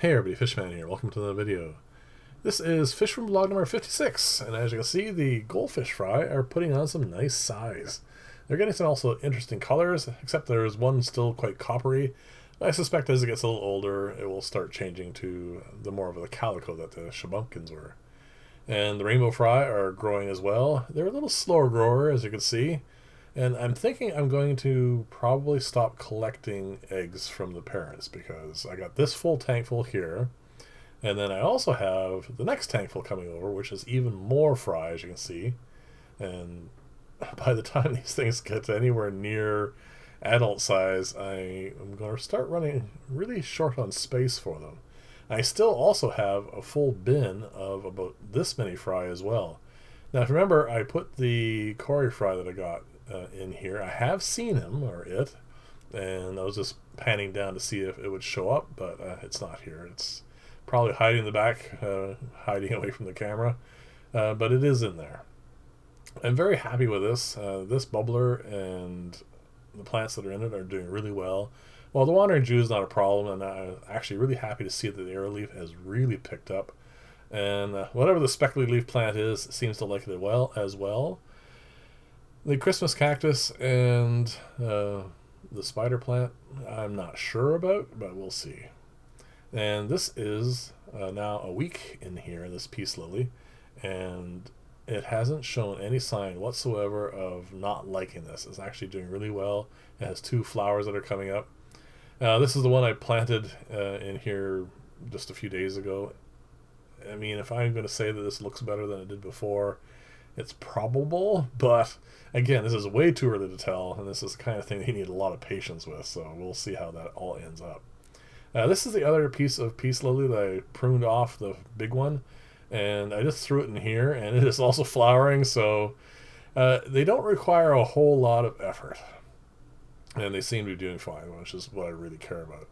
Hey everybody, Fishman here. Welcome to the video. This is fish room vlog number 56, and as you can see, the Goldfish Fry are putting on some nice size. They're getting some also interesting colors, except there's one still quite coppery. I suspect as it gets a little older, it will start changing to the more of the calico that the shabumpkins were. And the Rainbow Fry are growing as well. They're a little slower grower, as you can see. And I'm thinking I'm going to probably stop collecting eggs from the parents because I got this full tank full here. And then I also have the next tank full coming over, which is even more fry, as you can see. And by the time these things get to anywhere near adult size, I am going to start running really short on space for them. I still also have a full bin of about this many fry as well. Now, if you remember, I put the Cory fry that I got in here. I have seen him, or it, and I was just panning down to see if it would show up, but it's not here. It's probably hiding in the back, hiding away from the camera, but it is in there. I'm very happy with this. This bubbler and the plants that are in it are doing really well. Well, the Wandering Jew is not a problem, and I'm actually really happy to see that the arrowleaf has really picked up. And whatever the speckly leaf plant is, seems to like it as well. The Christmas cactus and the spider plant, I'm not sure about, but we'll see. And this is now a week in here, this peace lily, and it hasn't shown any sign whatsoever of not liking this. It's actually doing really well. It has two flowers that are coming up. This is the one I planted in here just a few days ago. I mean, if I'm going to say that this looks better than it did before, it's probable, but again, this is way too early to tell, and this is the kind of thing that you need a lot of patience with, so we'll see how that all ends up. This is the other piece of peace lily that I pruned off the big one, and I just threw it in here, and it is also flowering, so they don't require a whole lot of effort, and they seem to be doing fine, which is what I really care about.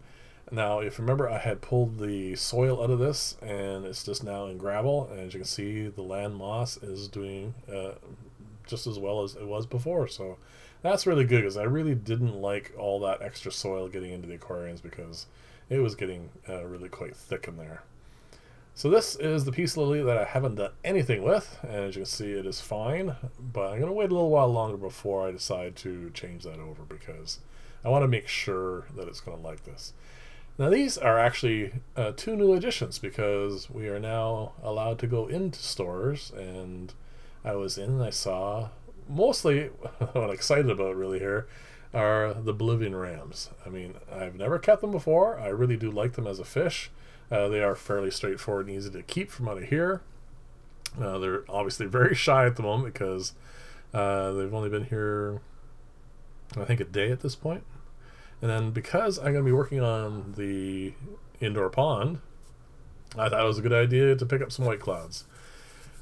Now, if you remember, I had pulled the soil out of this, and it's just now in gravel, and as you can see, the land moss is doing just as well as it was before, so that's really good, because I really didn't like all that extra soil getting into the aquariums, because it was getting really quite thick in there. So this is the peace lily that I haven't done anything with, and as you can see, it is fine, but I'm going to wait a little while longer before I decide to change that over, because I want to make sure that it's going to like this. Now these are actually two new additions, because we are now allowed to go into stores, and I was in and I saw, mostly what I'm excited about really here are the Bolivian Rams. I mean, I've never kept them before. I really do like them as a fish. They are fairly straightforward and easy to keep from out of here. They're obviously very shy at the moment because they've only been here, I think, a day at this point. And then because I'm going to be working on the indoor pond, I thought it was a good idea to pick up some white clouds.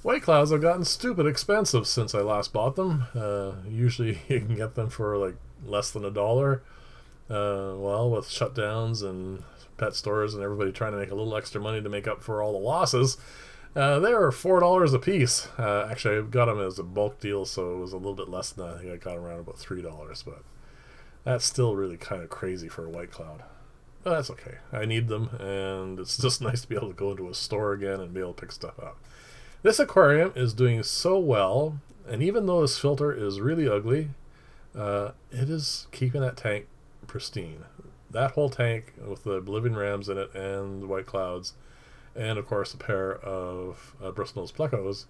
White clouds have gotten stupid expensive since I last bought them. Usually you can get them for like less than $1. Well, with shutdowns and pet stores and everybody trying to make a little extra money to make up for all the losses, they are $4 a piece. Actually, I got them as a bulk deal, so it was a little bit less than that. I think I got them around about $3, but that's still really kind of crazy for a white cloud. But that's okay. I need them, and it's just nice to be able to go into a store again and be able to pick stuff up. This aquarium is doing so well, and even though this filter is really ugly, it is keeping that tank pristine. That whole tank with the Bolivian Rams in it and the white clouds, and of course a pair of bristlenose plecos,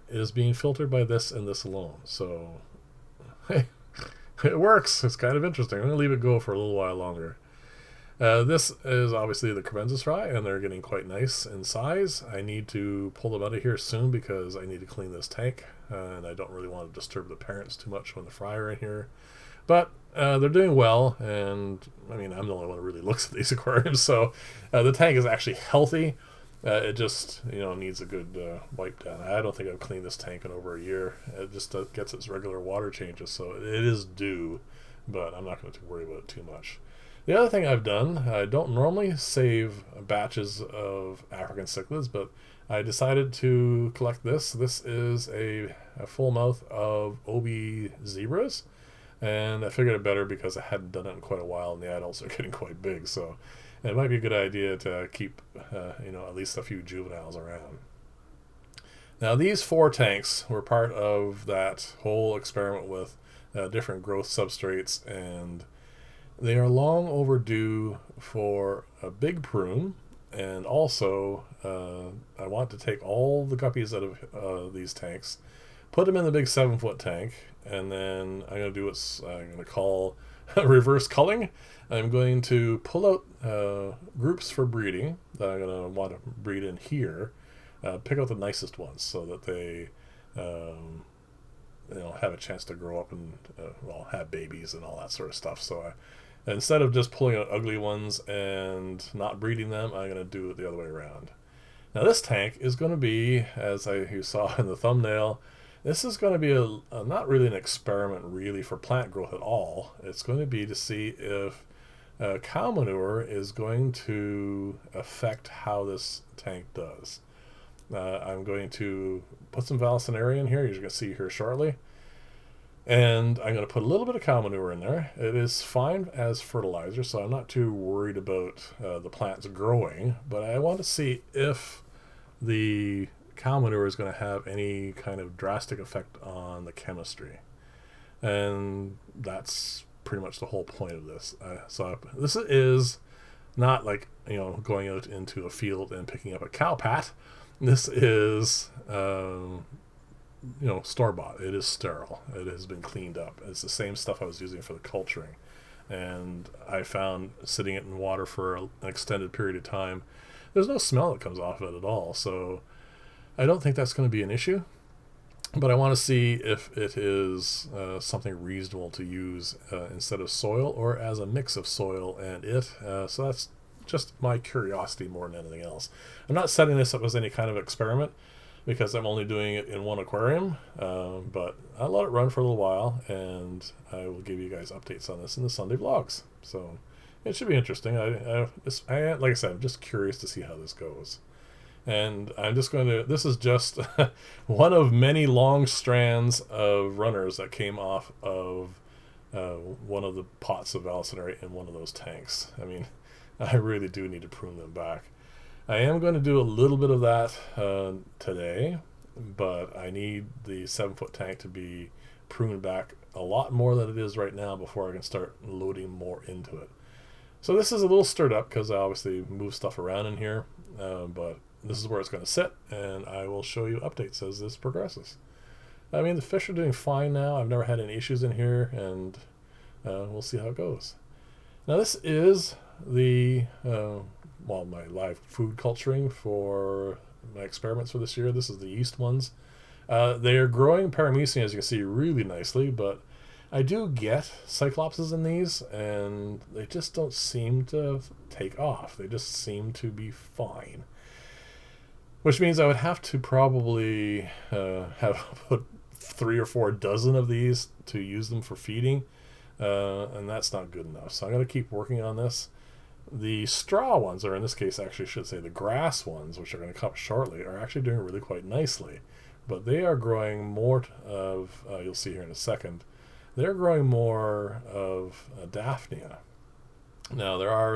is being filtered by this and this alone. So, hey, it works. It's kind of interesting. I'm going to leave it go for a little while longer. This is obviously the Crevensis fry, and they're getting quite nice in size. I need to pull them out of here soon because I need to clean this tank, and I don't really want to disturb the parents too much when the fry are in here. But they're doing well, and I mean, I'm the only one who really looks at these aquariums, so the tank is actually healthy. It just, needs a good wipe down. I don't think I've cleaned this tank in over a year. It just gets its regular water changes, so it is due, but I'm not going to worry about it too much. The other thing I've done, I don't normally save batches of African cichlids, but I decided to collect this. This is a full mouth of Obi zebras, and I figured it better because I hadn't done it in quite a while, and the adults are getting quite big, so it might be a good idea to keep, at least a few juveniles around. Now, these 4 tanks were part of that whole experiment with different growth substrates, and they are long overdue for a big prune. And also, I want to take all the guppies out of these tanks, put them in the big 7-foot tank, and then I'm going to do what I'm going to call reverse culling. I'm going to pull out groups for breeding that I'm going to want to breed in here, pick out the nicest ones so that they have a chance to grow up and have babies and all that sort of stuff. So instead of just pulling out ugly ones and not breeding them, I'm going to do it the other way around. Now this tank is going to be, as you saw in the thumbnail, this is going to be not really an experiment really for plant growth at all. It's going to be to see if cow manure is going to affect how this tank does. I'm going to put some Vallisneria in here, you're going to see here shortly. And I'm going to put a little bit of cow manure in there. It is fine as fertilizer, so I'm not too worried about the plants growing, but I want to see if the cow manure is going to have any kind of drastic effect on the chemistry. And that's pretty much the whole point of this. So this is not like, going out into a field and picking up a cow pat. This is store-bought. It is sterile. It has been cleaned up. It's the same stuff I was using for the culturing, and I found sitting it in water for an extended period of time, there's no smell that comes off of it at all. So I don't think that's going to be an issue, but I want to see if it is something reasonable to use instead of soil or as a mix of soil and it. So that's just my curiosity more than anything else. I'm not setting this up as any kind of experiment, because I'm only doing it in one aquarium, but I'll let it run for a little while, and I will give you guys updates on this in the Sunday vlogs. So it should be interesting. Like I said, I'm just curious to see how this goes. And I'm just going to, this is just one of many long strands of runners that came off of one of the pots of Vallisneria in one of those tanks. I mean, I really do need to prune them back. I am going to do a little bit of that today, but I need the 7-foot tank to be pruned back a lot more than it is right now before I can start loading more into it. So this is a little stirred up because I obviously move stuff around in here, but this is where it's going to sit, and I will show you updates as this progresses. I mean, the fish are doing fine now. I've never had any issues in here, and we'll see how it goes. Now this is the my live food culturing for my experiments for this year. This is the yeast ones. They are growing paramecium, as you can see, really nicely, but I do get cyclopses in these, and they just don't seem to take off. They just seem to be fine. Which means I would have to probably have put 3 or 4 dozen of these to use them for feeding, and that's not good enough. So I'm going to keep working on this. The straw ones, or in this case actually should say the grass ones, which are going to come shortly, are actually doing really quite nicely. But they are growing more of, you'll see here in a second, they're growing more of Daphnia. Now there are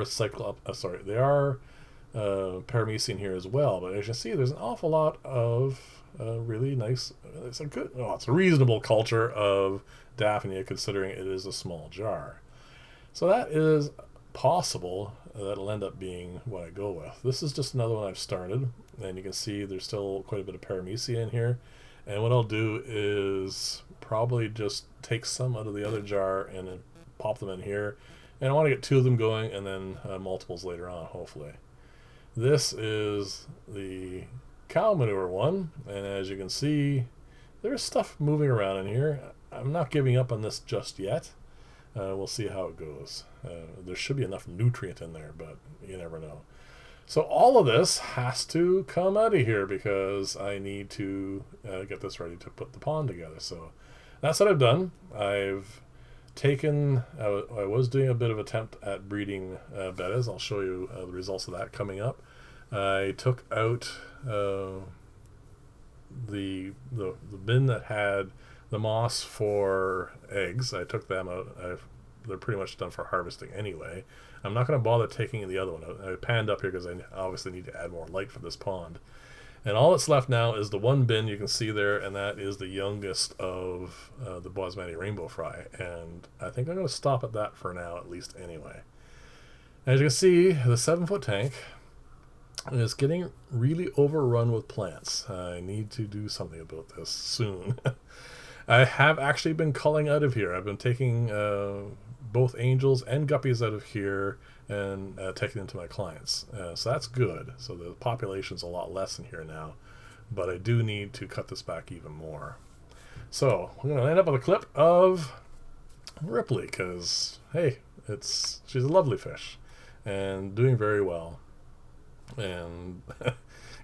paramecium here as well, but as you can see, there's an awful lot of really nice, it's a reasonable culture of Daphnia considering it is a small jar. So that is possible. That'll end up being what I go with. This is just another one I've started, and you can see there's still quite a bit of paramecium in here, and what I'll do is probably just take some out of the other jar and then pop them in here, and I want to get 2 of them going and then multiples later on, hopefully. This is the cow manure one, and as you can see, there's stuff moving around in here. I'm not giving up on this just yet. We'll see how it goes. There should be enough nutrient in there, but you never know. So all of this has to come out of here because I need to get this ready to put the pond together. So that's what I've done. I've taken, I was doing a bit of attempt at breeding bettas. I'll show you the results of that coming up. I took out the bin that had the moss for eggs. I took them out. I've they're pretty much done for harvesting anyway. I'm not going to bother taking the other one out. I panned up here because I obviously need to add more light for this pond. And all that's left now is the one bin you can see there, and that is the youngest of the Basmati rainbow fry. And I think I'm going to stop at that for now, at least anyway. As you can see, the 7-foot tank is getting really overrun with plants. I need to do something about this soon. I have actually been culling out of here. I've been taking both angels and guppies out of here and taking them to my clients. So that's good. So the population's a lot less in here now. But I do need to cut this back even more. So I'm going to end up with a clip of Ripley because, hey, she's a lovely fish and doing very well. And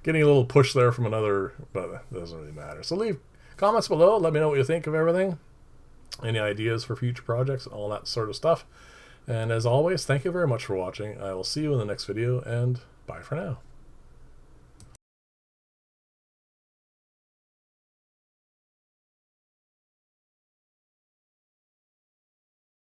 getting a little push there from another, but it doesn't really matter. So leave comments below. Let me know what you think of everything. Any ideas for future projects, all that sort of stuff. And as always, thank you very much for watching. I will see you in the next video, and bye for now.